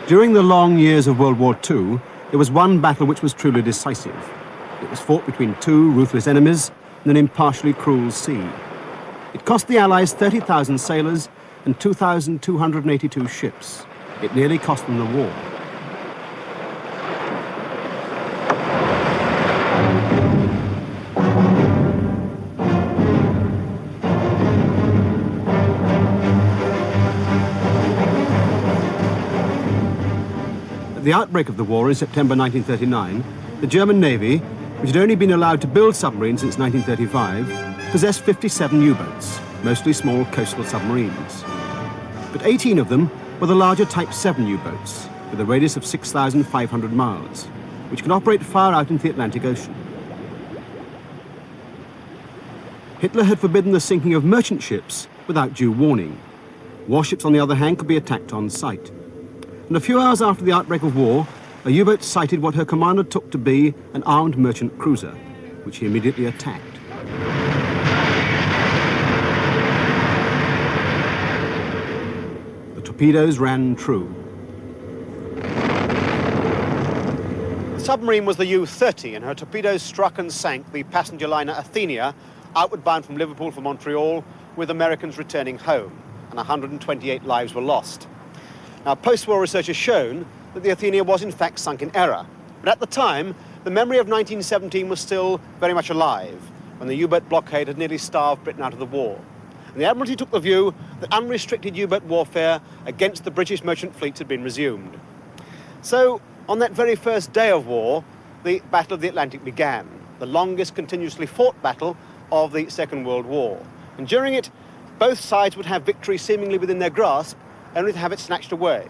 During the long years of World War II, there was one battle which was truly decisive. It was fought between two ruthless enemies in an impartially cruel sea. It cost the Allies 30,000 sailors and 2,282 ships. It nearly cost them the war. At the outbreak of the war in September 1939, the German Navy, which had only been allowed to build submarines since 1935, possessed 57 U-boats, mostly small coastal submarines. But 18 of them were the larger Type 7 U-boats, with a radius of 6,500 miles, which can operate far out into the Atlantic Ocean. Hitler had forbidden the sinking of merchant ships without due warning. Warships, on the other hand, could be attacked on sight. And a few hours after the outbreak of war, a U-boat sighted what her commander took to be an armed merchant cruiser, which he immediately attacked. The torpedoes ran true. The submarine was the U-30, and her torpedoes struck and sank the passenger liner Athenia, outward bound from Liverpool for Montreal, with Americans returning home, and 128 lives were lost. Now, post-war research has shown that the Athenia was in fact sunk in error. But at the time, the memory of 1917 was still very much alive, when the U-boat blockade had nearly starved Britain out of the war. And the Admiralty took the view that unrestricted U-boat warfare against the British merchant fleets had been resumed. So, on that very first day of war, the Battle of the Atlantic began, the longest continuously fought battle of the Second World War. And during it, both sides would have victory seemingly within their grasp, only to have it snatched away,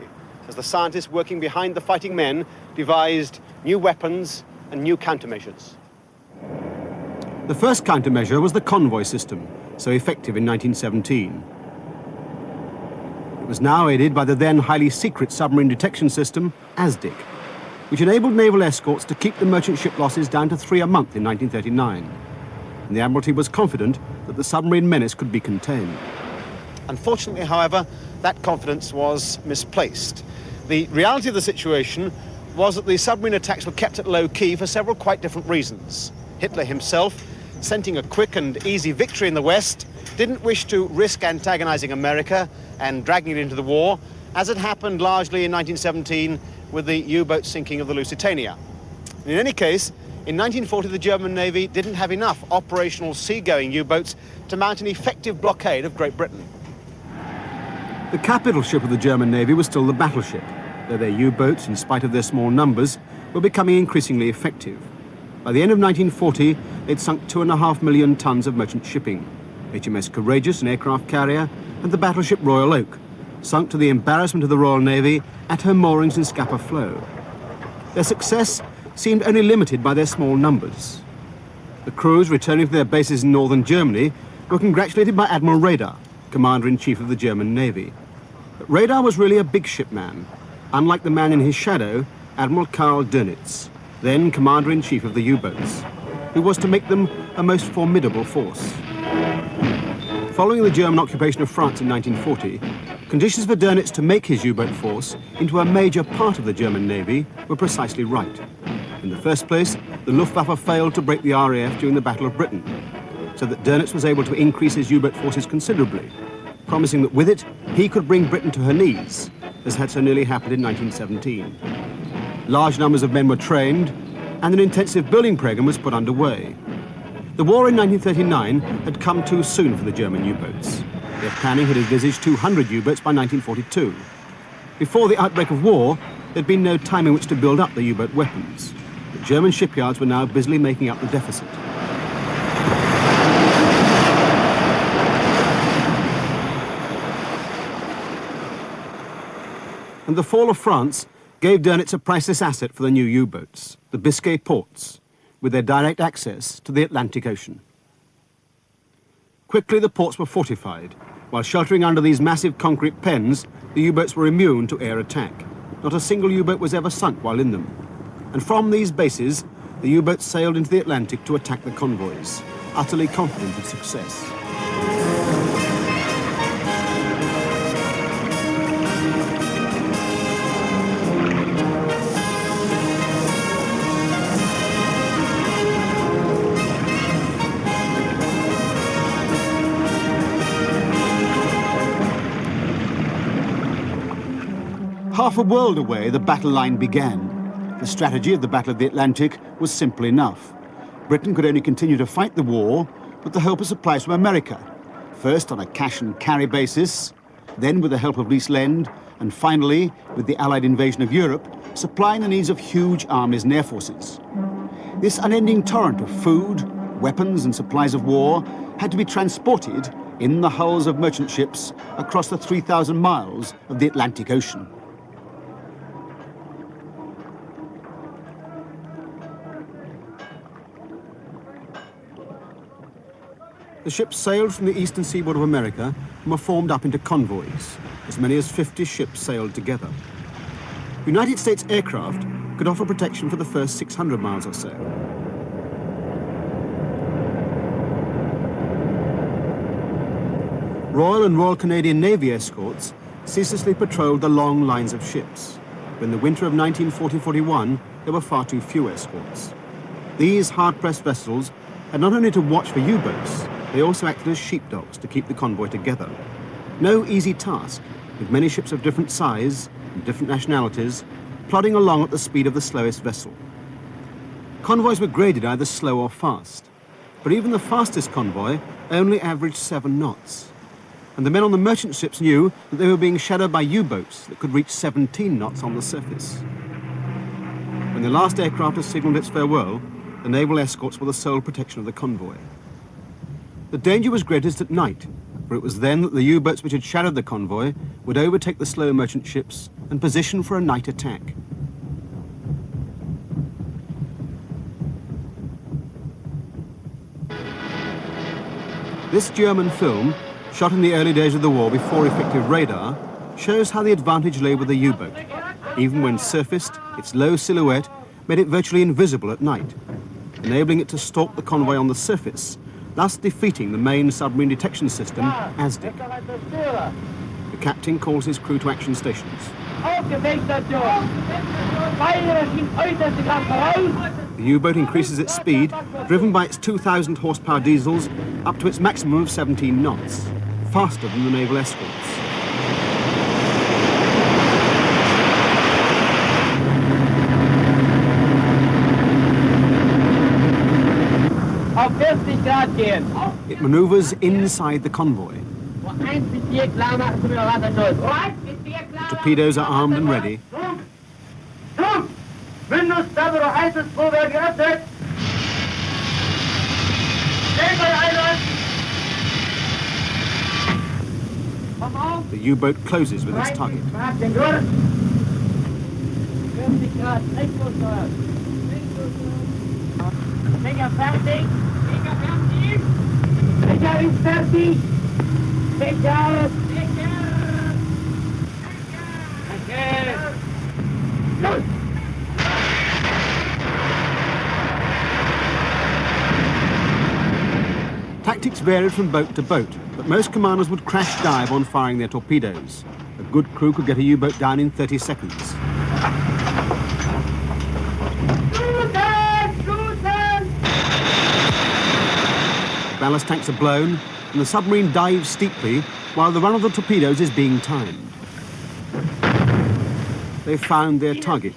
as the scientists working behind the fighting men devised new weapons and new countermeasures. The first countermeasure was the convoy system, so effective in 1917. It was now aided by the then highly secret submarine detection system, ASDIC, which enabled naval escorts to keep the merchant ship losses down to 3 a month in 1939. And the Admiralty was confident that the submarine menace could be contained. Unfortunately, however, that confidence was misplaced. The reality of the situation was that the submarine attacks were kept at low key for several quite different reasons. Hitler himself, scenting a quick and easy victory in the West, didn't wish to risk antagonizing America and dragging it into the war, as had happened largely in 1917 with the U-boat sinking of the Lusitania. And in any case, in 1940, the German Navy didn't have enough operational seagoing U-boats to mount an effective blockade of Great Britain. The capital ship of the German Navy was still the battleship, though their U-boats, in spite of their small numbers, were becoming increasingly effective. By the end of 1940, they'd sunk 2.5 million tons of merchant shipping. HMS Courageous, an aircraft carrier, and the battleship Royal Oak, sunk to the embarrassment of the Royal Navy at her moorings in Scapa Flow. Their success seemed only limited by their small numbers. The crews returning to their bases in northern Germany were congratulated by Admiral Raeder, Commander-in-Chief of the German Navy. But Raeder was really a big ship man, unlike the man in his shadow, Admiral Karl Dönitz, then Commander-in-Chief of the U-boats, who was to make them a most formidable force. Following the German occupation of France in 1940, conditions for Dönitz to make his U-boat force into a major part of the German Navy were precisely right. In the first place, the Luftwaffe failed to break the RAF during the Battle of Britain, so that Dönitz was able to increase his U-boat forces considerably, promising that with it, he could bring Britain to her knees, as had so nearly happened in 1917. Large numbers of men were trained, and an intensive building program was put underway. The war in 1939 had come too soon for the German U-boats. Their planning had envisaged 200 U-boats by 1942. Before the outbreak of war, there'd been no time in which to build up the U-boat weapons. The German shipyards were now busily making up the deficit. And the fall of France gave Dönitz a priceless asset for the new U-boats, the Biscay ports, with their direct access to the Atlantic Ocean. Quickly, the ports were fortified. While sheltering under these massive concrete pens, the U-boats were immune to air attack. Not a single U-boat was ever sunk while in them. And from these bases, the U-boats sailed into the Atlantic to attack the convoys, utterly confident of success. Half a world away, the battle line began. The strategy of the Battle of the Atlantic was simple enough. Britain could only continue to fight the war with the help of supplies from America, first on a cash and carry basis, then with the help of lease lend, and finally, with the Allied invasion of Europe, supplying the needs of huge armies and air forces. This unending torrent of food, weapons and supplies of war had to be transported in the hulls of merchant ships across the 3,000 miles of the Atlantic Ocean. The ships sailed from the eastern seaboard of America and were formed up into convoys. As many as 50 ships sailed together. United States aircraft could offer protection for the first 600 miles or so. Royal and Royal Canadian Navy escorts ceaselessly patrolled the long lines of ships. But in the winter of 1940-41, there were far too few escorts. These hard-pressed vessels had not only to watch for U-boats, they also acted as sheepdogs to keep the convoy together. No easy task, with many ships of different size and different nationalities plodding along at the speed of the slowest vessel. Convoys were graded either slow or fast, but even the fastest convoy only averaged 7 knots. And the men on the merchant ships knew that they were being shadowed by U-boats that could reach 17 knots on the surface. When the last aircraft had signalled its farewell, the naval escorts were the sole protection of the convoy. The danger was greatest at night, for it was then that the U-boats which had shadowed the convoy would overtake the slow merchant ships and position for a night attack. This German film, shot in the early days of the war before effective radar, shows how the advantage lay with the U-boat. Even when surfaced, its low silhouette made it virtually invisible at night, enabling it to stalk the convoy on the surface, thus defeating the main submarine detection system, ASDIC. The captain calls his crew to action stations. The U-boat increases its speed, driven by its 2,000 horsepower diesels, up to its maximum of 17 knots, faster than the naval escorts. It maneuvers inside the convoy. The torpedoes are armed and ready. The U-boat closes with its target. Tactics varied from boat to boat, but most commanders would crash dive on firing their torpedoes. A good crew could get a U-boat down in 30 seconds. The ballast tanks are blown, and the submarine dives steeply while the run of the torpedoes is being timed. They found their target,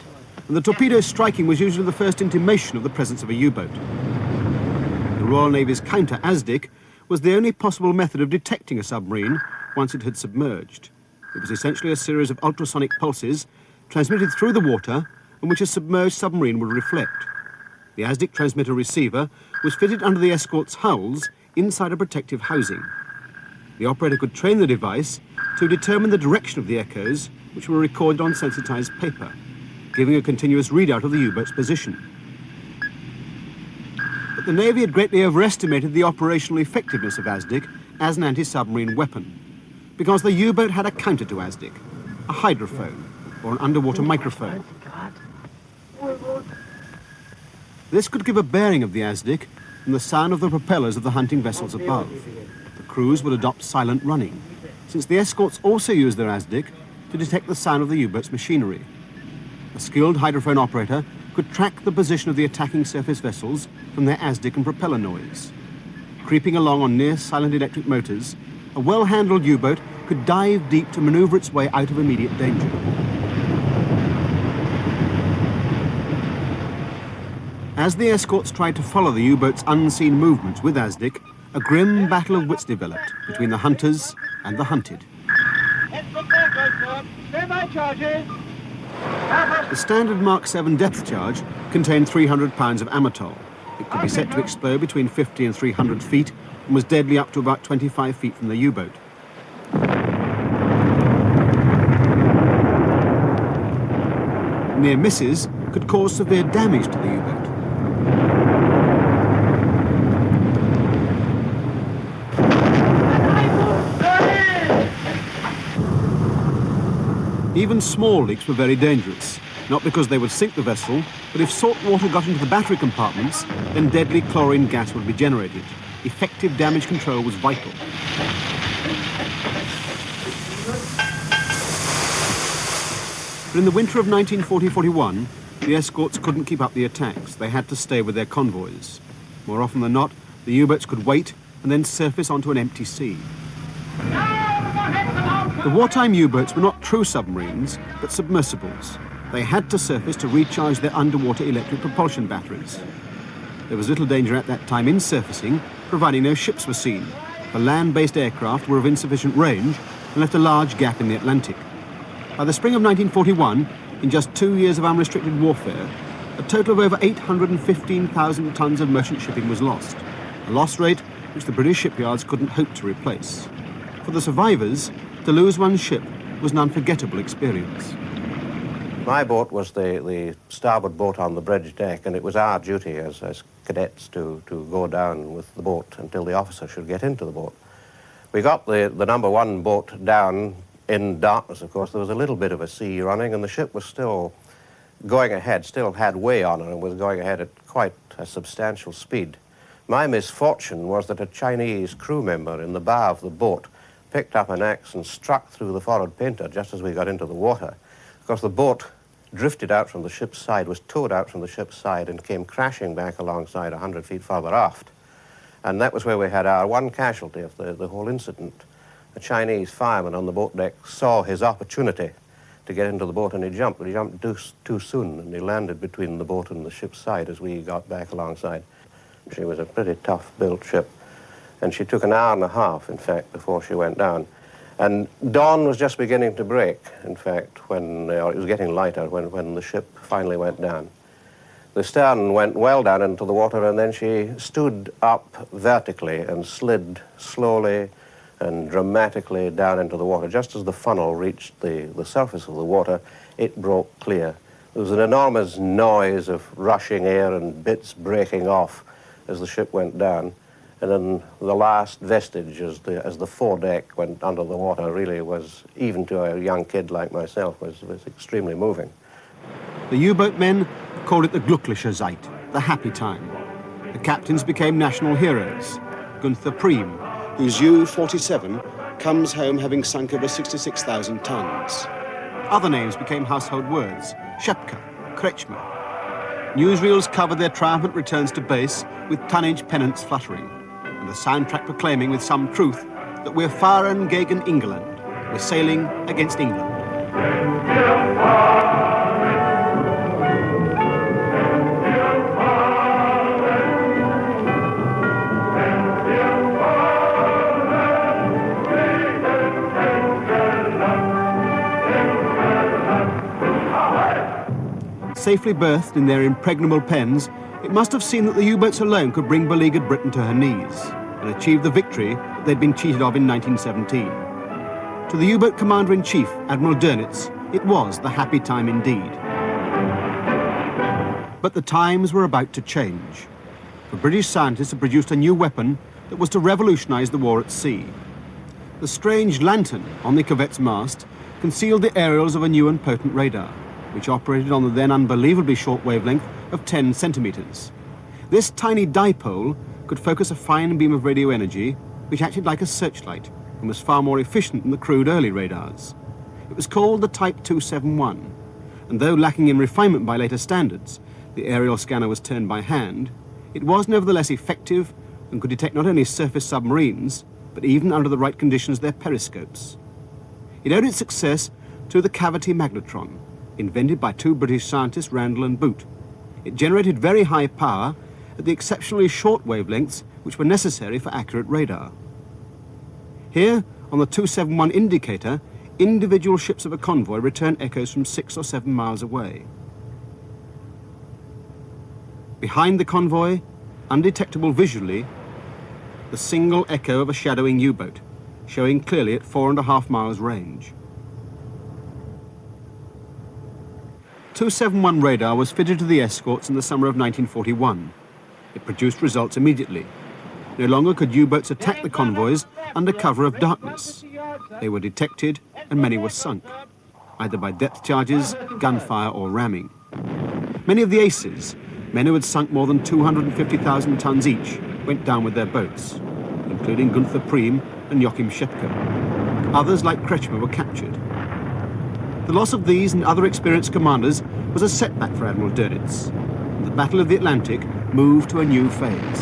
and the torpedo striking was usually the first intimation of the presence of a U-boat. The Royal Navy's counter ASDIC was the only possible method of detecting a submarine once it had submerged. It was essentially a series of ultrasonic pulses transmitted through the water and which a submerged submarine would reflect. The ASDIC transmitter receiver was fitted under the escort's hulls inside a protective housing. The operator could train the device to determine the direction of the echoes, which were recorded on sensitized paper, giving a continuous readout of the U-boat's position. But the Navy had greatly overestimated the operational effectiveness of ASDIC as an anti-submarine weapon, because the U-boat had a counter to ASDIC, a hydrophone, or an underwater microphone. This could give a bearing of the ASDIC from the sound of the propellers of the hunting vessels above. The crews would adopt silent running, since the escorts also use their ASDIC to detect the sound of the U-boat's machinery. A skilled hydrophone operator could track the position of the attacking surface vessels from their ASDIC and propeller noise. Creeping along on near-silent electric motors, a well-handled U-boat could dive deep to maneuver its way out of immediate danger. As the escorts tried to follow the U-boat's unseen movements with ASDIC, a grim battle of wits developed between the hunters and the hunted. The standard Mark 7 depth charge contained 300 pounds of amatol. It could be set to explode between 50 and 300 feet and was deadly up to about 25 feet from the U-boat. Near misses could cause severe damage to the U-boat. Even small leaks were very dangerous, not because they would sink the vessel, but if salt water got into the battery compartments, then deadly chlorine gas would be generated. Effective damage control was vital. But in the winter of 1940-41, the escorts couldn't keep up the attacks. They had to stay with their convoys. More often than not, the U-boats could wait and then surface onto an empty sea. The wartime U-boats were not true submarines, but submersibles. They had to surface to recharge their underwater electric propulsion batteries. There was little danger at that time in surfacing, providing no ships were seen. The land-based aircraft were of insufficient range and left a large gap in the Atlantic. By the spring of 1941, in just 2 years of unrestricted warfare, a total of over 815,000 tons of merchant shipping was lost, a loss rate which the British shipyards couldn't hope to replace. For the survivors, to lose one's ship was an unforgettable experience. My boat was the starboard boat on the bridge deck, and it was our duty as cadets to go down with the boat until the officer should get into the boat. We got the number one boat down in darkness, of course. There was a little bit of a sea running, and the ship was still going ahead, still had way on it, and was going ahead at quite a substantial speed. My misfortune was that a Chinese crew member in the bow of the boat picked up an axe and struck through the forward painter just as we got into the water. Of course, the boat drifted out from the ship's side, was towed out from the ship's side, and came crashing back alongside 100 feet further aft. And that was where we had our one casualty of the whole incident. A Chinese fireman on the boat deck saw his opportunity to get into the boat, and he jumped, but he jumped too soon, and he landed between the boat and the ship's side as we got back alongside. She was a pretty tough-built ship, and she took an hour and a half, in fact, before she went down. And dawn was just beginning to break, in fact, when it was getting lighter when the ship finally went down. The stern went well down into the water, and then she stood up vertically and slid slowly and dramatically down into the water. Just as the funnel reached the surface of the water, it broke clear. There was an enormous noise of rushing air and bits breaking off as the ship went down. And then the last vestige as the foredeck went under the water really was, even to a young kid like myself, was extremely moving. The U-boat men called it the Glückliche Zeit, the happy time. The captains became national heroes. Gunther Priem, whose U-47 comes home having sunk over 66,000 tons. Other names became household words: Schepke, Kretschmer. Newsreels covered their triumphant returns to base with tonnage pennants fluttering, and the soundtrack proclaiming with some truth that we're fahren gegen England, we're sailing against England. Safely berthed in their impregnable pens, it must have seemed that the U-boats alone could bring beleaguered Britain to her knees and achieve the victory that they'd been cheated of in 1917. To the U-boat Commander-in-Chief, Admiral Dönitz, it was the happy time indeed. But the times were about to change. The British scientists had produced a new weapon that was to revolutionize the war at sea. The strange lantern on the corvette's mast concealed the aerials of a new and potent radar, which operated on the then unbelievably short wavelength of 10 centimeters. This tiny dipole could focus a fine beam of radio energy which acted like a searchlight and was far more efficient than the crude early radars. It was called the Type 271, and though lacking in refinement by later standards, the aerial scanner was turned by hand, it was nevertheless effective and could detect not only surface submarines, but even under the right conditions their periscopes. It owed its success to the cavity magnetron, invented by two British scientists, Randall and Boot. It generated very high power at the exceptionally short wavelengths which were necessary for accurate radar. Here, on the 271 indicator, individual ships of a convoy return echoes from 6 or 7 miles away. Behind the convoy, undetectable visually, the single echo of a shadowing U-boat, showing clearly at 4.5 miles range. 271 radar was fitted to the escorts in the summer of 1941. It produced results immediately. No longer could U-boats attack the convoys under cover of darkness. They were detected and many were sunk, either by depth charges, gunfire or ramming. Many of the aces, men who had sunk more than 250,000 tons each, went down with their boats, including Gunther Priem and Joachim Schepke. Others, like Kretschmer, were captured. The loss of these and other experienced commanders was a setback for Admiral Dönitz, and the Battle of the Atlantic moved to a new phase.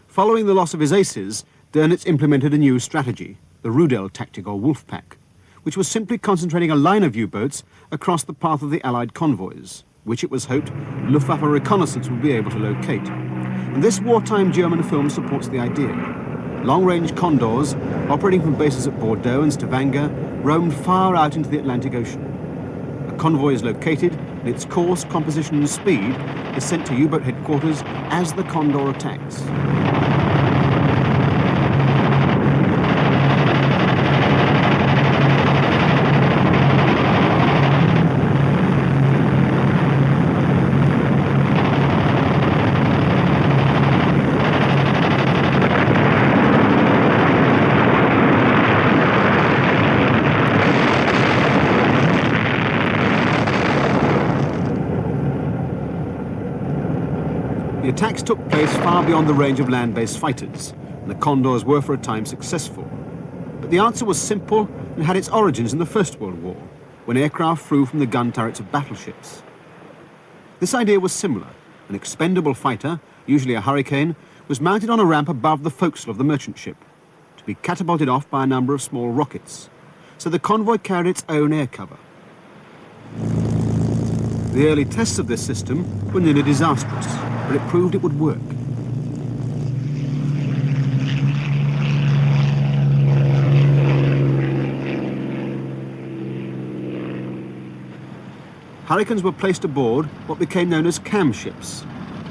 Following the loss of his aces, Dönitz implemented a new strategy, the Rudel tactic or wolf pack, which was simply concentrating a line of U-boats across the path of the Allied convoys, which it was hoped Luftwaffe reconnaissance would be able to locate. And this wartime German film supports the idea. Long-range Condors, operating from bases at Bordeaux and Stavanger, roamed far out into the Atlantic Ocean. A convoy is located, and its course, composition and speed is sent to U-boat headquarters as the Condor attacks. The attacks took place far beyond the range of land-based fighters, and the Condors were for a time successful. But the answer was simple and had its origins in the First World War, when aircraft flew from the gun turrets of battleships. This idea was similar. An expendable fighter, usually a Hurricane, was mounted on a ramp above the forecastle of the merchant ship, to be catapulted off by a number of small rockets, so the convoy carried its own air cover. The early tests of this system were nearly disastrous, but it proved it would work. Hurricanes were placed aboard what became known as cam ships,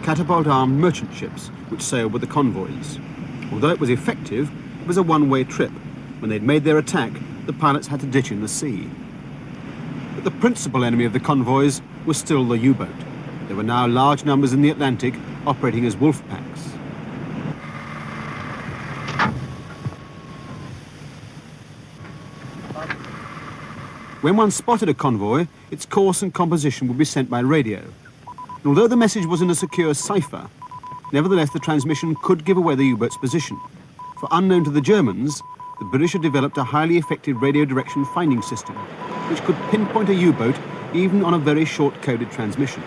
catapult-armed merchant ships which sailed with the convoys. Although it was effective, it was a one-way trip. When they'd made their attack, the pilots had to ditch in the sea. But the principal enemy of the convoys was still the U-boat. There were now large numbers in the Atlantic operating as wolf packs. When one spotted a convoy, its course and composition would be sent by radio. And although the message was in a secure cipher, nevertheless the transmission could give away the U-boat's position. For unknown to the Germans, the British had developed a highly effective radio direction finding system, which could pinpoint a U-boat even on a very short coded transmission.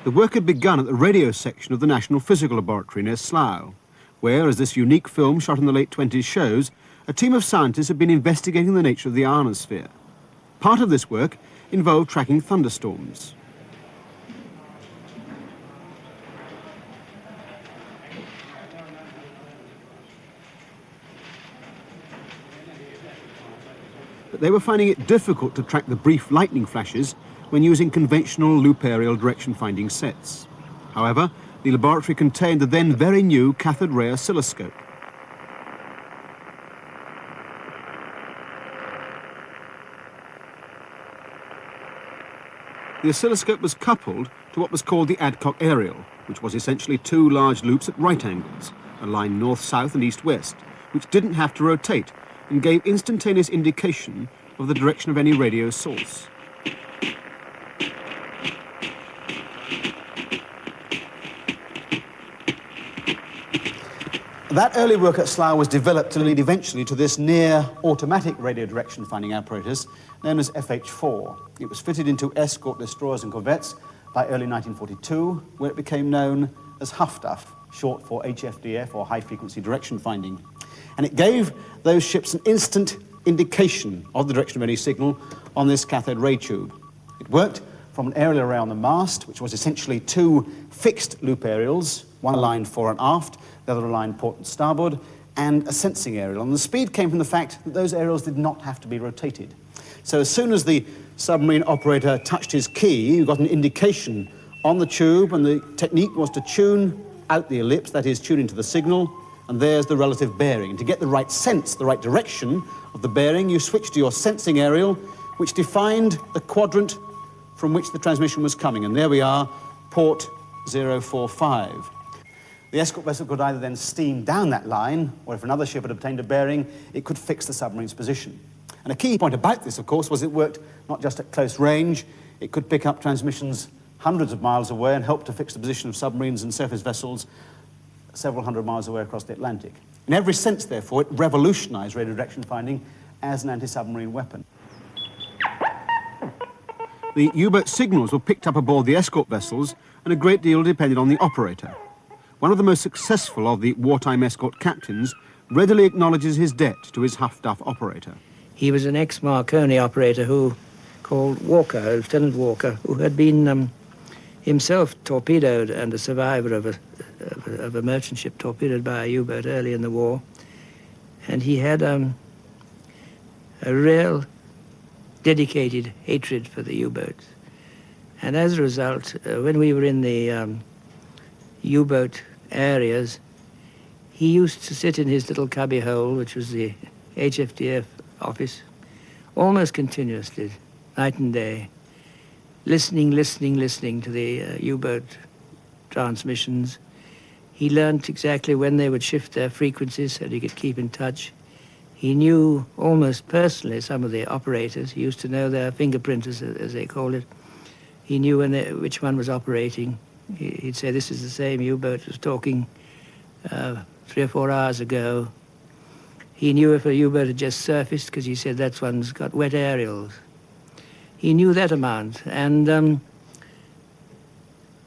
The work had begun at the radio section of the National Physical Laboratory near Slough, where, as this unique film shot in the late 20s shows, a team of scientists had been investigating the nature of the ionosphere. Part of this work involved tracking thunderstorms. But they were finding it difficult to track the brief lightning flashes when using conventional loop aerial direction finding sets. However, the laboratory contained the then very new cathode ray oscilloscope. The oscilloscope was coupled to what was called the Adcock aerial, which was essentially two large loops at right angles, aligned north-south and east-west, which didn't have to rotate and gave instantaneous indication of the direction of any radio source. That early work at Slough was developed to lead eventually to this near-automatic radio direction finding apparatus known as FH4. It was fitted into escort destroyers and corvettes by early 1942, where it became known as HFDF, short for HFDF, or high-frequency direction finding. And it gave those ships an instant indication of the direction of any signal on this cathode ray tube. It worked from an aerial array on the mast, which was essentially two fixed loop aerials, one aligned fore and aft, the other aligned port and starboard, and a sensing aerial. And the speed came from the fact that those aerials did not have to be rotated. So as soon as the submarine operator touched his key, you got an indication on the tube, and the technique was to tune out the ellipse, that is, tune into the signal, and there's the relative bearing. And to get the right sense, the right direction of the bearing, you switched to your sensing aerial, which defined the quadrant from which the transmission was coming. And there we are, port 045. The escort vessel could either then steam down that line, or if another ship had obtained a bearing, it could fix the submarine's position. And a key point about this, of course, was it worked not just at close range, it could pick up transmissions hundreds of miles away and help to fix the position of submarines and surface vessels several hundred miles away across the Atlantic. In every sense, therefore, it revolutionized radio direction finding as an anti-submarine weapon. The U-boat signals were picked up aboard the escort vessels, and a great deal depended on the operator. One of the most successful of the wartime escort captains readily acknowledges his debt to his Huff-Duff operator. He was an ex-Marconi operator called Walker, Lieutenant Walker, who had been himself torpedoed and a survivor of a merchant ship torpedoed by a U-boat early in the war. And he had a real dedicated hatred for the U-boats. And as a result, when we were in the U-boat areas, he used to sit in his little cubby hole, which was the HFDF office, almost continuously, night and day, listening to the U-boat transmissions. He learnt exactly when they would shift their frequencies so that he could keep in touch. He knew almost personally some of the operators. He used to know their fingerprint, as they call it. He knew which one was operating. He'd say, this is the same U-boat was talking 3 or 4 hours ago. He knew if a U-boat had just surfaced, because he said that one's got wet aerials. He knew that amount, and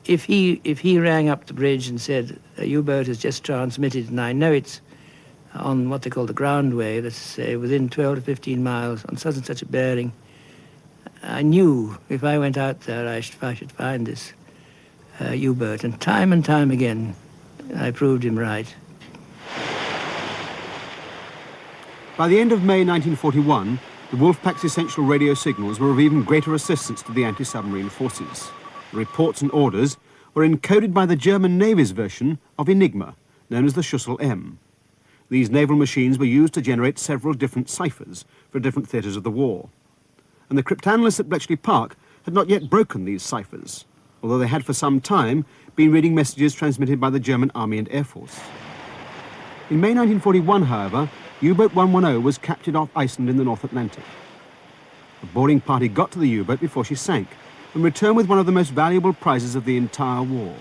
if he rang up the bridge and said, a U-boat has just transmitted, and I know it's on what they call the ground wave, let's say within 12 to 15 miles on such and such a bearing, I knew if I went out there I should find this U-boat, and time again I proved him right. By the end of May 1941, the Wolfpack's essential radio signals were of even greater assistance to the anti-submarine forces. The reports and orders were encoded by the German Navy's version of Enigma, known as the Schussel M. These naval machines were used to generate several different ciphers for different theatres of the war. And the cryptanalysts at Bletchley Park had not yet broken these ciphers, although they had for some time been reading messages transmitted by the German Army and Air Force. In May 1941, however, U-boat 110 was captured off Iceland in the North Atlantic. The boarding party got to the U-boat before she sank and returned with one of the most valuable prizes of the entire war.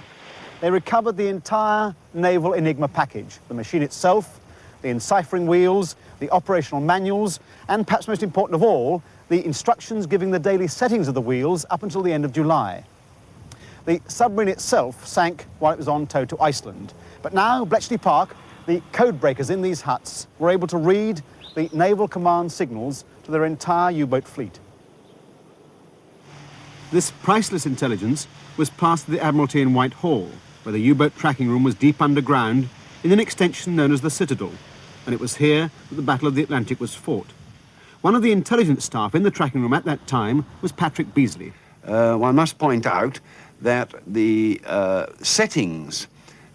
They recovered the entire naval Enigma package, the machine itself, the enciphering wheels, the operational manuals, and perhaps most important of all, the instructions giving the daily settings of the wheels up until the end of July. The submarine itself sank while it was on tow to Iceland. But now, Bletchley Park, the code breakers in these huts were able to read the Naval Command signals to their entire U-boat fleet. This priceless intelligence was passed to the Admiralty in Whitehall, where the U-boat tracking room was deep underground in an extension known as the Citadel, and it was here that the Battle of the Atlantic was fought. One of the intelligence staff in the tracking room at that time was Patrick Beasley. One must point out that the settings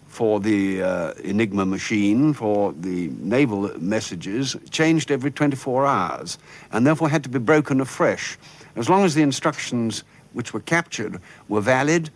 for the Enigma machine, for the naval messages, changed every 24 hours, and therefore had to be broken afresh. As long as the instructions which were captured were valid,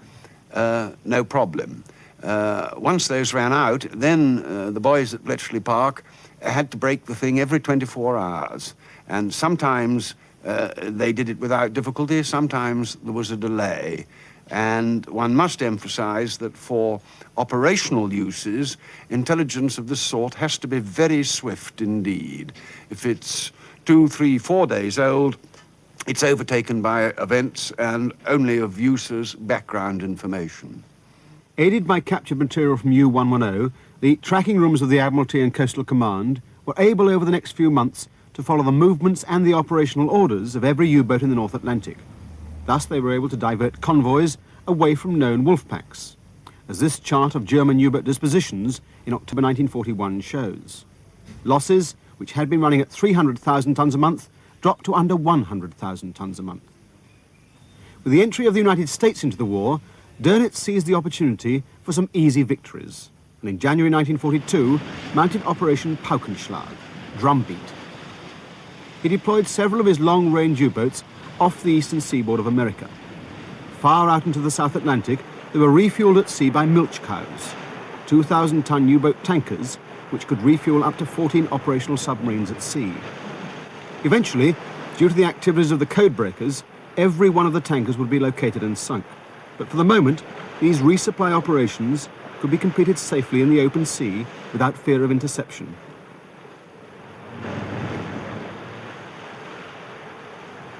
no problem. Once those ran out, then the boys at Bletchley Park had to break the thing every 24 hours. And sometimes they did it without difficulty, sometimes there was a delay. And one must emphasize that for operational uses, intelligence of this sort has to be very swift indeed. If it's 2, 3, 4 days old, it's overtaken by events and only of use as background information. Aided by captured material from U-110, the tracking rooms of the Admiralty and Coastal Command were able over the next few months to follow the movements and the operational orders of every U-boat in the North Atlantic. Thus they were able to divert convoys away from known wolf packs, as this chart of German U-boat dispositions in October 1941 shows. Losses, which had been running at 300,000 tons a month, dropped to under 100,000 tons a month. With the entry of the United States into the war, Dönitz seized the opportunity for some easy victories, and in January 1942 mounted Operation Paukenschlag, drumbeat. He deployed several of his long-range U-boats off the eastern seaboard of America. Far out into the South Atlantic, they were refueled at sea by milch cows, 2,000-ton U-boat tankers, which could refuel up to 14 operational submarines at sea. Eventually, due to the activities of the codebreakers, every one of the tankers would be located and sunk. But for the moment, these resupply operations could be completed safely in the open sea without fear of interception.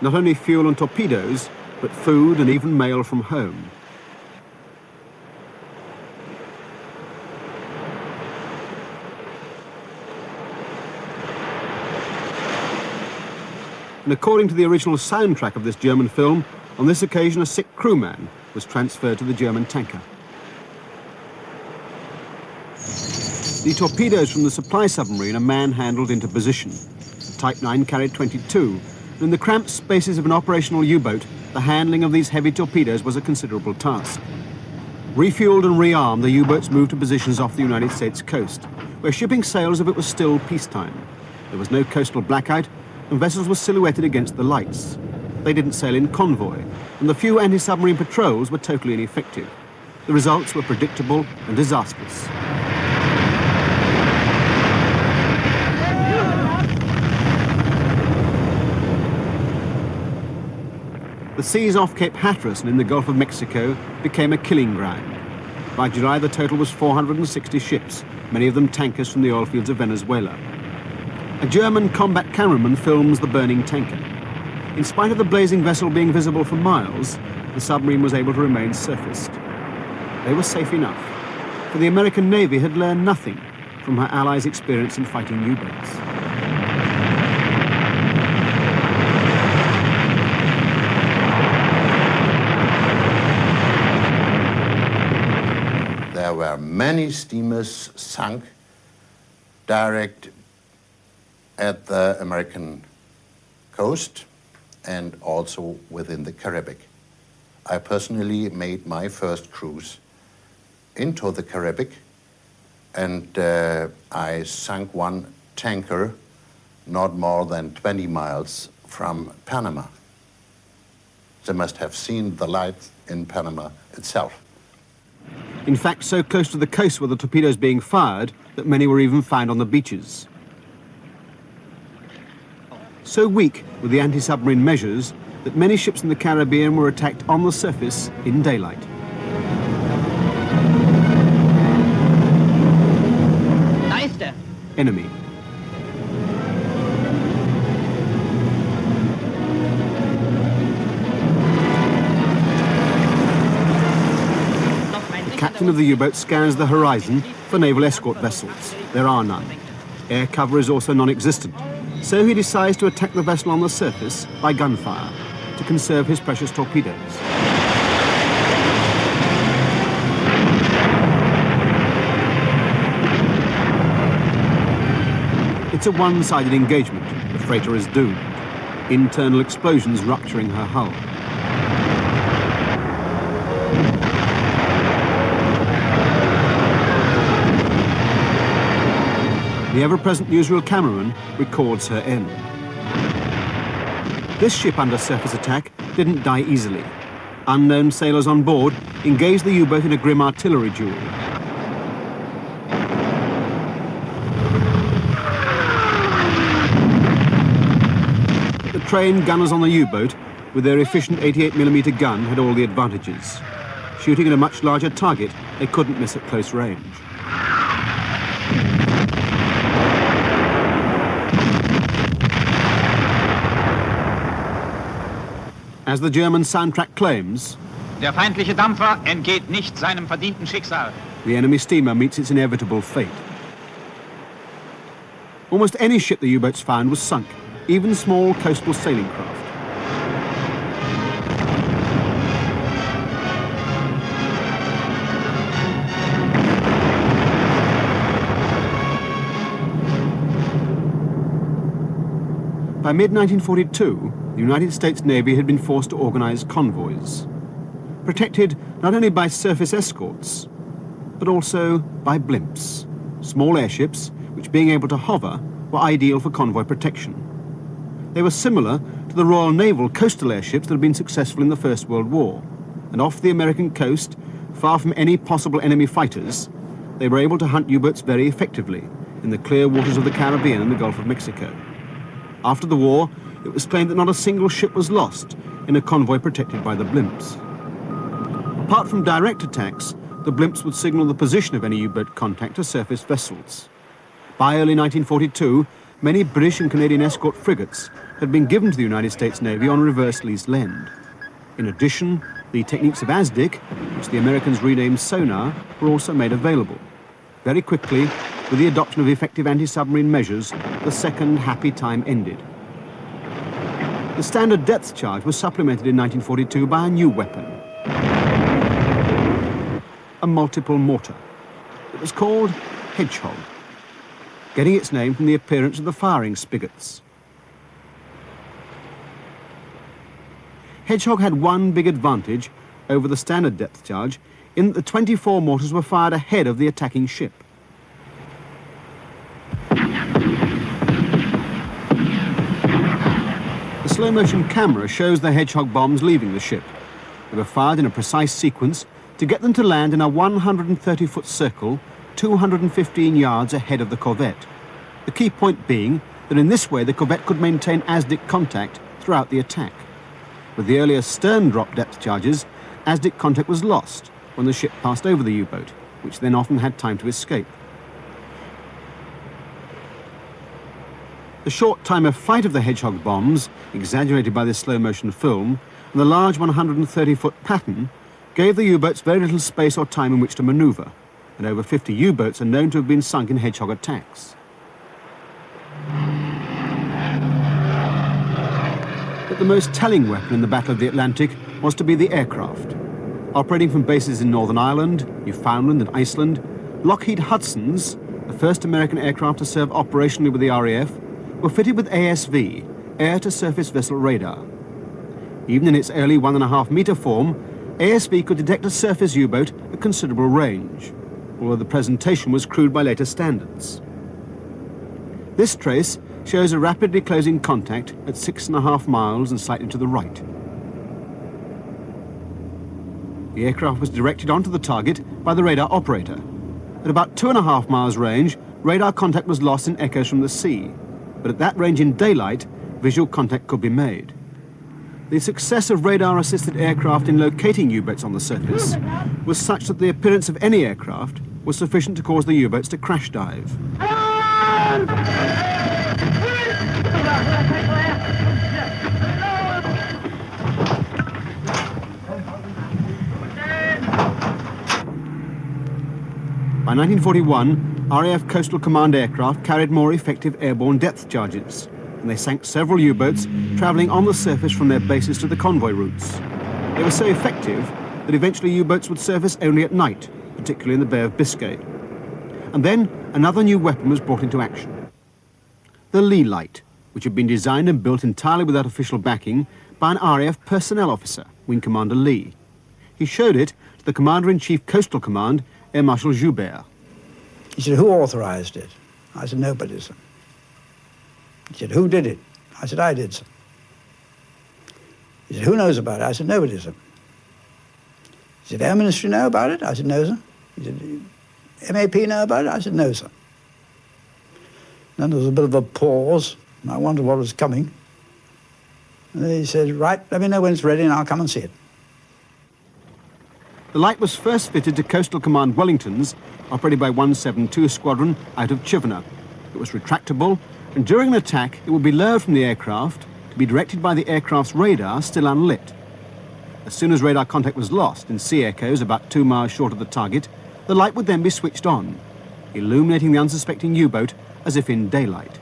Not only fuel and torpedoes, but food and even mail from home. And according to the original soundtrack of this German film, on this occasion a sick crewman was transferred to the German tanker. The torpedoes from the supply submarine are man-handled into position. Type 9 carried 22, and in the cramped spaces of an operational U-boat, the handling of these heavy torpedoes was a considerable task. Refueled and rearmed, the U-boats moved to positions off the United States coast, where shipping sailed as if it was still peacetime. There was no coastal blackout, and vessels were silhouetted against the lights. They didn't sail in convoy, and the few anti-submarine patrols were totally ineffective. The results were predictable and disastrous. The seas off Cape Hatteras and in the Gulf of Mexico became a killing ground. By July, the total was 460 ships, many of them tankers from the oil fields of Venezuela. A German combat cameraman films the burning tanker. In spite of the blazing vessel being visible for miles, the submarine was able to remain surfaced. They were safe enough, for the American Navy had learned nothing from her allies' experience in fighting U-boats. There were many steamers sunk direct at the American coast and also within the Caribbean. I personally made my first cruise into the Caribbean, and I sunk one tanker not more than 20 miles from Panama. They must have seen the light in Panama itself. In fact, so close to the coast were the torpedoes being fired that many were even found on the beaches. So weak were the anti-submarine measures that many ships in the Caribbean were attacked on the surface in daylight. Enemy. The captain of the U-boat scans the horizon for naval escort vessels. There are none. Air cover is also non-existent. So he decides to attack the vessel on the surface by gunfire to conserve his precious torpedoes. It's a one-sided engagement. The freighter is doomed. Internal explosions rupturing her hull. The ever-present newsreel cameraman records her end. This ship under surface attack didn't die easily. Unknown sailors on board engaged the U-boat in a grim artillery duel. The trained gunners on the U-boat, with their efficient 88mm gun, had all the advantages. Shooting at a much larger target, they couldn't miss at close range. As the German soundtrack claims, Der feindliche Dampfer entgeht nicht seinem verdienten Schicksal. The enemy steamer meets its inevitable fate. Almost any ship the U-boats found was sunk, even small coastal sailing craft. By mid-1942, the United States Navy had been forced to organize convoys, protected not only by surface escorts, but also by blimps, small airships which, being able to hover, were ideal for convoy protection. They were similar to the Royal Naval coastal airships that had been successful in the First World War, and off the American coast, far from any possible enemy fighters, they were able to hunt U-boats very effectively in the clear waters of the Caribbean and the Gulf of Mexico. After the war, it was claimed that not a single ship was lost in a convoy protected by the blimps. Apart from direct attacks, the blimps would signal the position of any U-boat contact to surface vessels. By early 1942, many British and Canadian escort frigates had been given to the United States Navy on reverse lease lend. In addition, the techniques of ASDIC, which the Americans renamed sonar, were also made available. Very quickly, with the adoption of effective anti-submarine measures, the second happy time ended. The standard depth charge was supplemented in 1942 by a new weapon, a multiple mortar. It was called Hedgehog, getting its name from the appearance of the firing spigots. Hedgehog had one big advantage over the standard depth charge in that the 24 mortars were fired ahead of the attacking ship. The slow-motion camera shows the Hedgehog bombs leaving the ship. They were fired in a precise sequence to get them to land in a 130-foot circle 215 yards ahead of the corvette. The key point being that in this way the corvette could maintain ASDIC contact throughout the attack. With the earlier stern drop depth charges, ASDIC contact was lost when the ship passed over the U-boat, which then often had time to escape. The short time of flight of the Hedgehog bombs, exaggerated by this slow-motion film, and the large 130-foot pattern, gave the U-boats very little space or time in which to maneuver, and over 50 U-boats are known to have been sunk in Hedgehog attacks. But the most telling weapon in the Battle of the Atlantic was to be the aircraft. Operating from bases in Northern Ireland, Newfoundland and Iceland, Lockheed Hudsons, the first American aircraft to serve operationally with the RAF, were fitted with ASV, air-to-surface vessel radar. Even in its early 1.5-meter form, ASV could detect a surface U-boat at considerable range, although the presentation was crude by later standards. This trace shows a rapidly closing contact at 6.5 miles and slightly to the right. The aircraft was directed onto the target by the radar operator. At about 2.5 miles range, radar contact was lost in echoes from the sea, but at that range in daylight, visual contact could be made. The success of radar-assisted aircraft in locating U-boats on the surface was such that the appearance of any aircraft was sufficient to cause the U-boats to crash dive. By 1941, RAF Coastal Command aircraft carried more effective airborne depth charges, and they sank several U-boats travelling on the surface from their bases to the convoy routes. They were so effective that eventually U-boats would surface only at night, particularly in the Bay of Biscay. And then another new weapon was brought into action. The Lee Light, which had been designed and built entirely without official backing by an RAF personnel officer, Wing Commander Lee. He showed it to the Commander-in-Chief Coastal Command, Air Marshal Joubert. He said, "Who authorized it?" I said, "Nobody, sir." He said, "Who did it?" I said, "I did, sir." He said, "Who knows about it?" I said, "Nobody, sir." He said, "Air Ministry know about it?" I said, "No, sir." He said, "MAP know about it?" I said, "No, sir." Then there was a bit of a pause, and I wondered what was coming. And then he said, "Right, let me know when it's ready and I'll come and see it." The light was first fitted to Coastal Command Wellingtons, operated by 172 Squadron out of Chivenna. It was retractable, and during an attack, it would be lowered from the aircraft to be directed by the aircraft's radar still unlit. As soon as radar contact was lost in sea echoes about 2 miles short of the target, the light would then be switched on, illuminating the unsuspecting U-boat as if in daylight.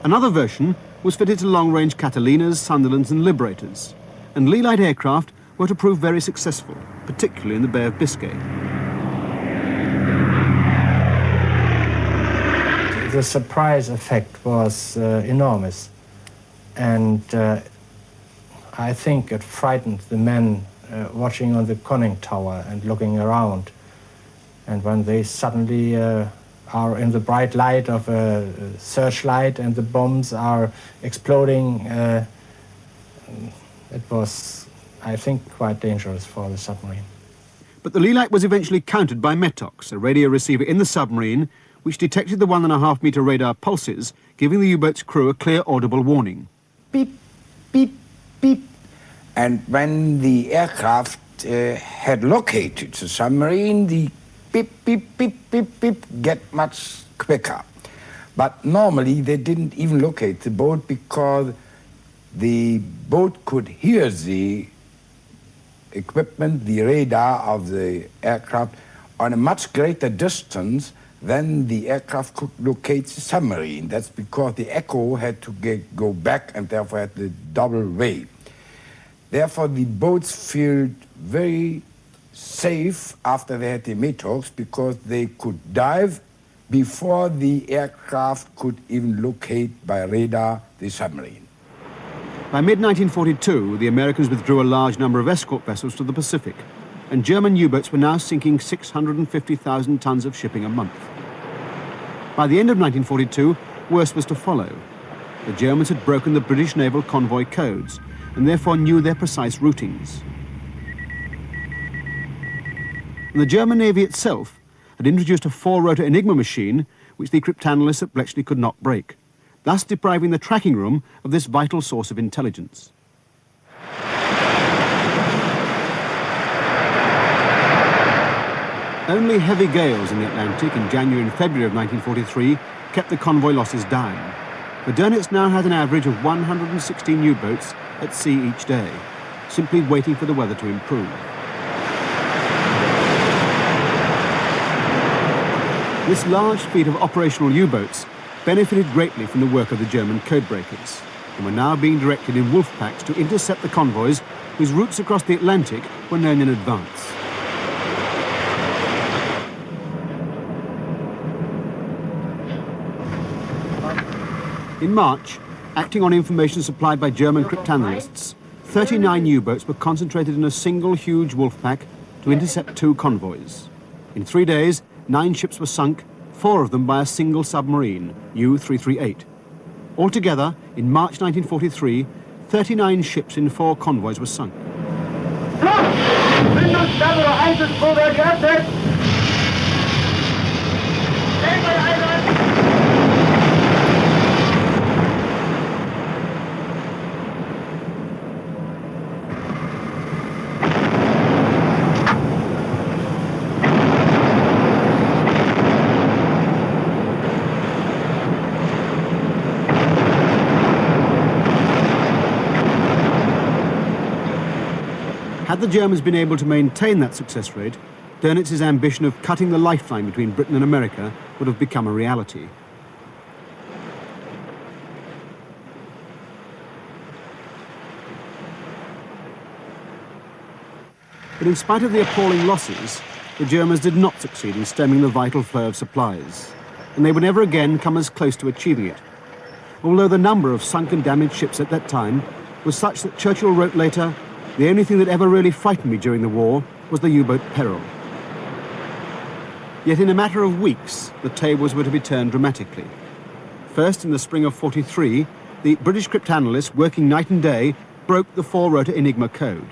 Another version was fitted to long-range Catalinas, Sunderlands and Liberators, and Lee light aircraft were to prove very successful, particularly in the Bay of Biscay. The surprise effect was enormous, and I think it frightened the men watching on the conning tower and looking around. And when they suddenly are in the bright light of a searchlight and the bombs are exploding, it was, I think, quite dangerous for the submarine. But the Lee light was eventually countered by METOX, a radio receiver in the submarine, which detected the 1.5-metre radar pulses, giving the U-boat's crew a clear audible warning. Beep, beep, beep. And when the aircraft had located the submarine, the beep, beep, beep, beep, beep get much quicker. But normally they didn't even locate the boat because the boat could hear the equipment, the radar of the aircraft on a much greater distance than the aircraft could locate the submarine. That's because the echo had to go back and therefore had the double wave. Therefore, the boats felt very safe after they had the METOX because they could dive before the aircraft could even locate by radar the submarine. By mid-1942, the Americans withdrew a large number of escort vessels to the Pacific, and German U-boats were now sinking 650,000 tons of shipping a month. By the end of 1942, worse was to follow. The Germans had broken the British naval convoy codes and therefore knew their precise routings. And the German Navy itself had introduced a 4-rotor Enigma machine which the cryptanalysts at Bletchley could not break, thus depriving the tracking room of this vital source of intelligence. Only heavy gales in the Atlantic in January and February of 1943 kept the convoy losses down. The Dönitz now had an average of 116 U-boats at sea each day, simply waiting for the weather to improve. This large fleet of operational U-boats benefited greatly from the work of the German codebreakers, and were now being directed in wolf packs to intercept the convoys whose routes across the Atlantic were known in advance. In March, acting on information supplied by German cryptanalysts, 39 U-boats were concentrated in a single huge wolf pack to intercept 2 convoys. In 3 days, 9 ships were sunk, 4 of them by a single submarine, U-338. Altogether, in March 1943, 39 ships in 4 convoys were sunk. Had the Germans been able to maintain that success rate, Dönitz's ambition of cutting the lifeline between Britain and America would have become a reality. But in spite of the appalling losses, the Germans did not succeed in stemming the vital flow of supplies, and they would never again come as close to achieving it. Although the number of sunk and damaged ships at that time was such that Churchill wrote later, "The only thing that ever really frightened me during the war was the U-boat peril." Yet in a matter of weeks, the tables were to be turned dramatically. First, in the spring of '43, the British cryptanalysts, working night and day, broke the 4-rotor Enigma code.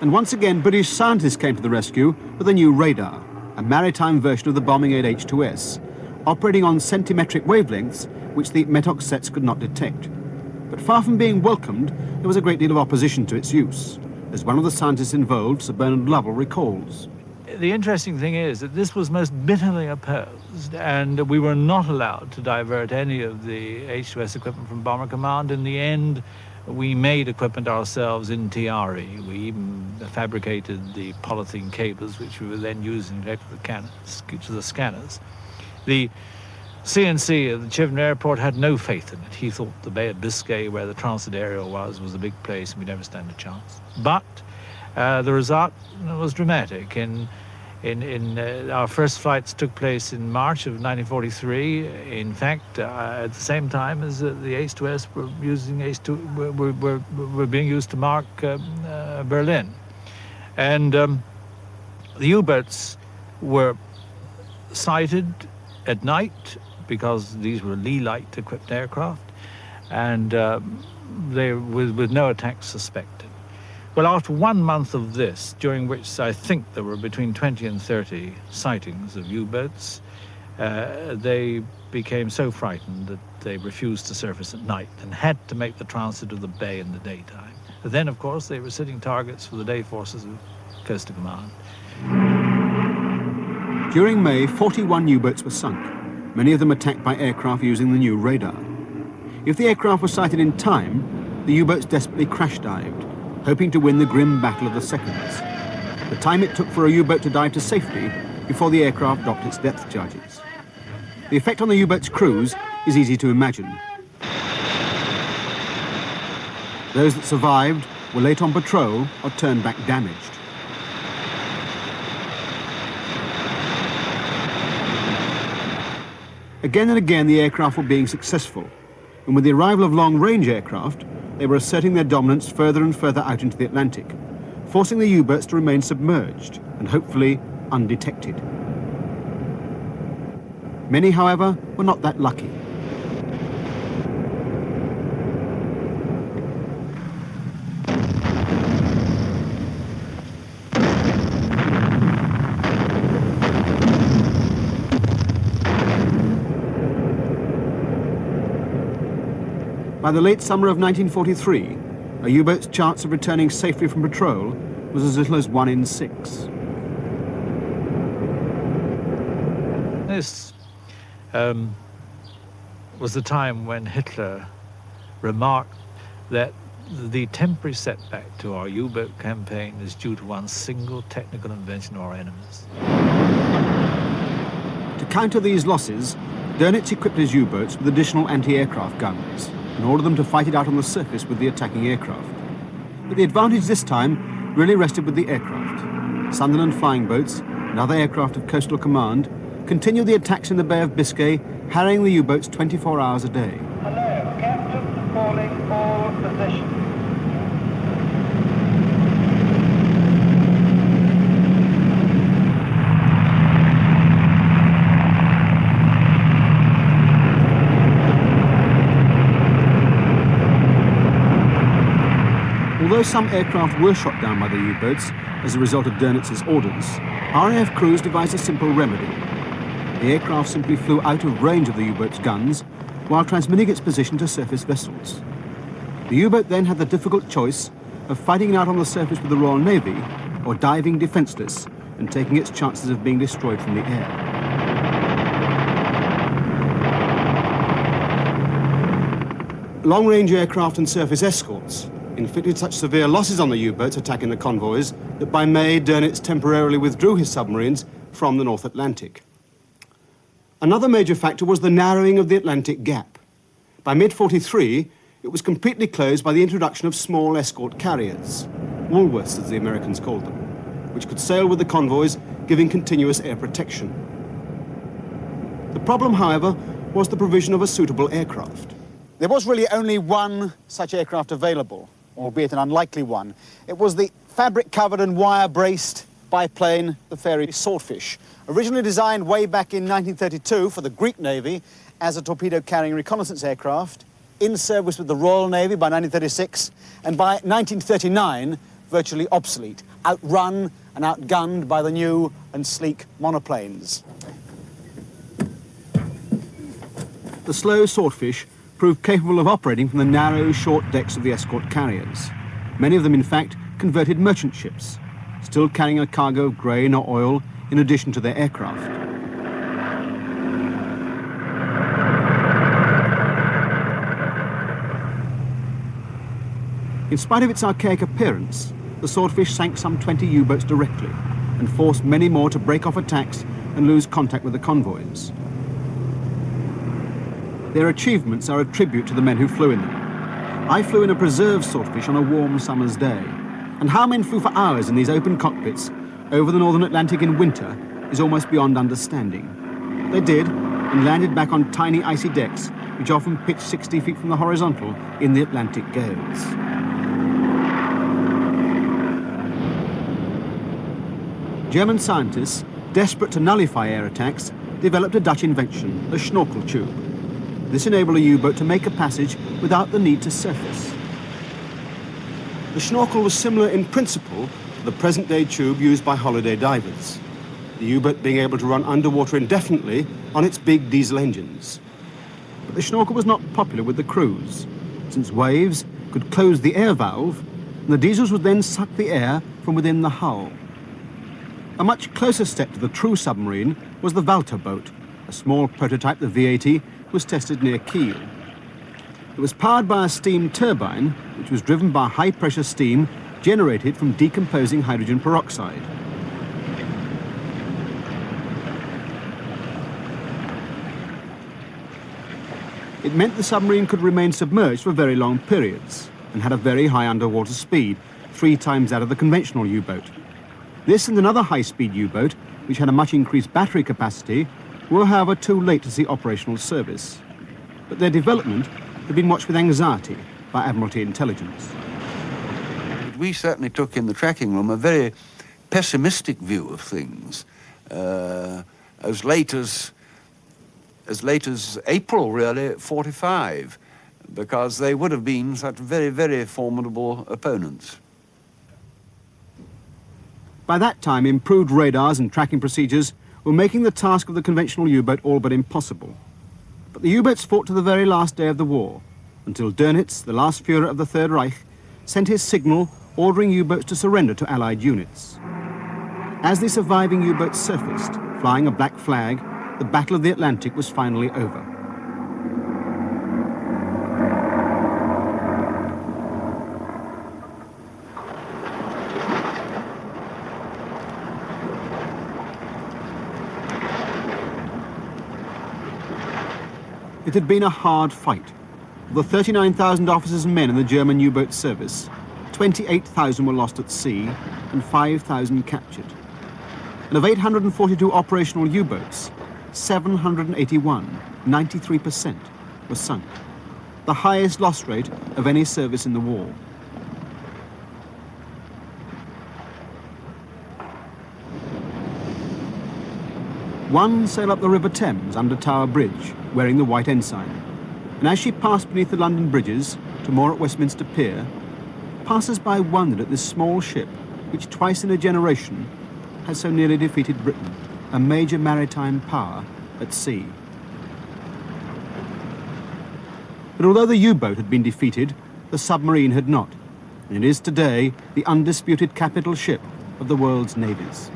And once again, British scientists came to the rescue with a new radar, a maritime version of the bombing aid H2S, operating on centimetric wavelengths which the METOX sets could not detect. But far from being welcomed, there was a great deal of opposition to its use, as one of the scientists involved, Sir Bernard Lovell, recalls. The interesting thing is that this was most bitterly opposed, and we were not allowed to divert any of the H2S equipment from Bomber Command. In the end, we made equipment ourselves in Tiari. We even fabricated the polythene cables, which we were then using to connect to the scanners. The CNC at the Chivner Airport had no faith in it. He thought the Bay of Biscay, where the transit area was a big place and we'd never stand a chance. But the result was dramatic. Our first flights took place in March of 1943. In fact, at the same time as the East-West were being used to mark Berlin. And the U-boats were sighted at night because these were Lee-light equipped aircraft, and they with no attacks suspected. Well, after 1 month of this, during which I think there were between 20 and 30 sightings of U-boats, they became so frightened that they refused to surface at night and had to make the transit of the bay in the daytime. But then, of course, they were sitting targets for the day forces of Coastal Command. During May, 41 U-boats were sunk, many of them attacked by aircraft using the new radar. If the aircraft were sighted in time, the U-boats desperately crash-dived, hoping to win the grim battle of the seconds. The time it took for a U-boat to dive to safety before the aircraft dropped its depth charges. The effect on the U-boat's crews is easy to imagine. Those that survived were late on patrol or turned back damaged. Again and again the aircraft were being successful, and with the arrival of long-range aircraft, they were asserting their dominance further and further out into the Atlantic, forcing the U-boats to remain submerged and hopefully undetected. Many, however, were not that lucky. By the late summer of 1943, a U-boat's chance of returning safely from patrol was as little as 1 in 6. This was the time when Hitler remarked that the temporary setback to our U-boat campaign is due to one single technical invention of our enemies. To counter these losses, Dönitz equipped his U-boats with additional anti-aircraft guns and ordered them to fight it out on the surface with the attacking aircraft. But the advantage this time really rested with the aircraft. Sunderland flying boats and other aircraft of Coastal Command continued the attacks in the Bay of Biscay, harrying the U-boats 24 hours a day. Hello, Captain, calling all positions. Although some aircraft were shot down by the U-boats as a result of Dönitz's orders, RAF crews devised a simple remedy. The aircraft simply flew out of range of the U-boat's guns while transmitting its position to surface vessels. The U-boat then had the difficult choice of fighting it out on the surface with the Royal Navy or diving defenseless and taking its chances of being destroyed from the air. Long-range aircraft and surface escorts inflicted such severe losses on the U-boats attacking the convoys that by May, Dönitz temporarily withdrew his submarines from the North Atlantic. Another major factor was the narrowing of the Atlantic gap. By mid-43, it was completely closed by the introduction of small escort carriers, Woolworths as the Americans called them, which could sail with the convoys, giving continuous air protection. The problem, however, was the provision of a suitable aircraft. There was really only one such aircraft available, albeit an unlikely one. It was the fabric-covered and wire-braced biplane, the Fairey Swordfish, originally designed way back in 1932 for the Greek Navy as a torpedo-carrying reconnaissance aircraft, in service with the Royal Navy by 1936, and by 1939, virtually obsolete, outrun and outgunned by the new and sleek monoplanes. The slow Swordfish proved capable of operating from the narrow, short decks of the escort carriers. Many of them, in fact, converted merchant ships, still carrying a cargo of grain or oil in addition to their aircraft. In spite of its archaic appearance, the Swordfish sank some 20 U-boats directly and forced many more to break off attacks and lose contact with the convoys. Their achievements are a tribute to the men who flew in them. I flew in a preserved swordfish on a warm summer's day, and how men flew for hours in these open cockpits over the Northern Atlantic in winter is almost beyond understanding. They did, and landed back on tiny icy decks, which often pitched 60 feet from the horizontal in the Atlantic gales. German scientists, desperate to nullify air attacks, developed a Dutch invention, the snorkel tube. This enabled a U-boat to make a passage without the need to surface. The snorkel was similar in principle to the present-day tube used by holiday divers, the U-boat being able to run underwater indefinitely on its big diesel engines. But the snorkel was not popular with the crews, since waves could close the air valve, and the diesels would then suck the air from within the hull. A much closer step to the true submarine was the Walter boat. A small prototype, the V80, was tested near Kiel. It was powered by a steam turbine, which was driven by high-pressure steam generated from decomposing hydrogen peroxide. It meant the submarine could remain submerged for very long periods and had a very high underwater speed, 3 times that of the conventional U-boat. This and another high-speed U-boat, which had a much increased battery capacity, were, however, too late to see operational service. But their development had been watched with anxiety by Admiralty intelligence. We certainly took in the tracking room a very pessimistic view of things. As late as April, really, 45, because they would have been such very, very formidable opponents. By that time, improved radars and tracking procedures were making the task of the conventional U-boat all but impossible. But the U-boats fought to the very last day of the war, until Dönitz, the last Führer of the Third Reich, sent his signal ordering U-boats to surrender to Allied units. As the surviving U-boats surfaced, flying a black flag, the Battle of the Atlantic was finally over. It had been a hard fight. Of the 39,000 officers and men in the German U-boat service, 28,000 were lost at sea and 5,000 captured. And of 842 operational U-boats, 781, 93%, were sunk, the highest loss rate of any service in the war. One sailed up the River Thames under Tower Bridge, wearing the white ensign, and as she passed beneath the London bridges to moor at Westminster Pier, passers-by wondered at this small ship, which twice in a generation had so nearly defeated Britain, a major maritime power at sea. But although the U-boat had been defeated, the submarine had not, and it is today the undisputed capital ship of the world's navies.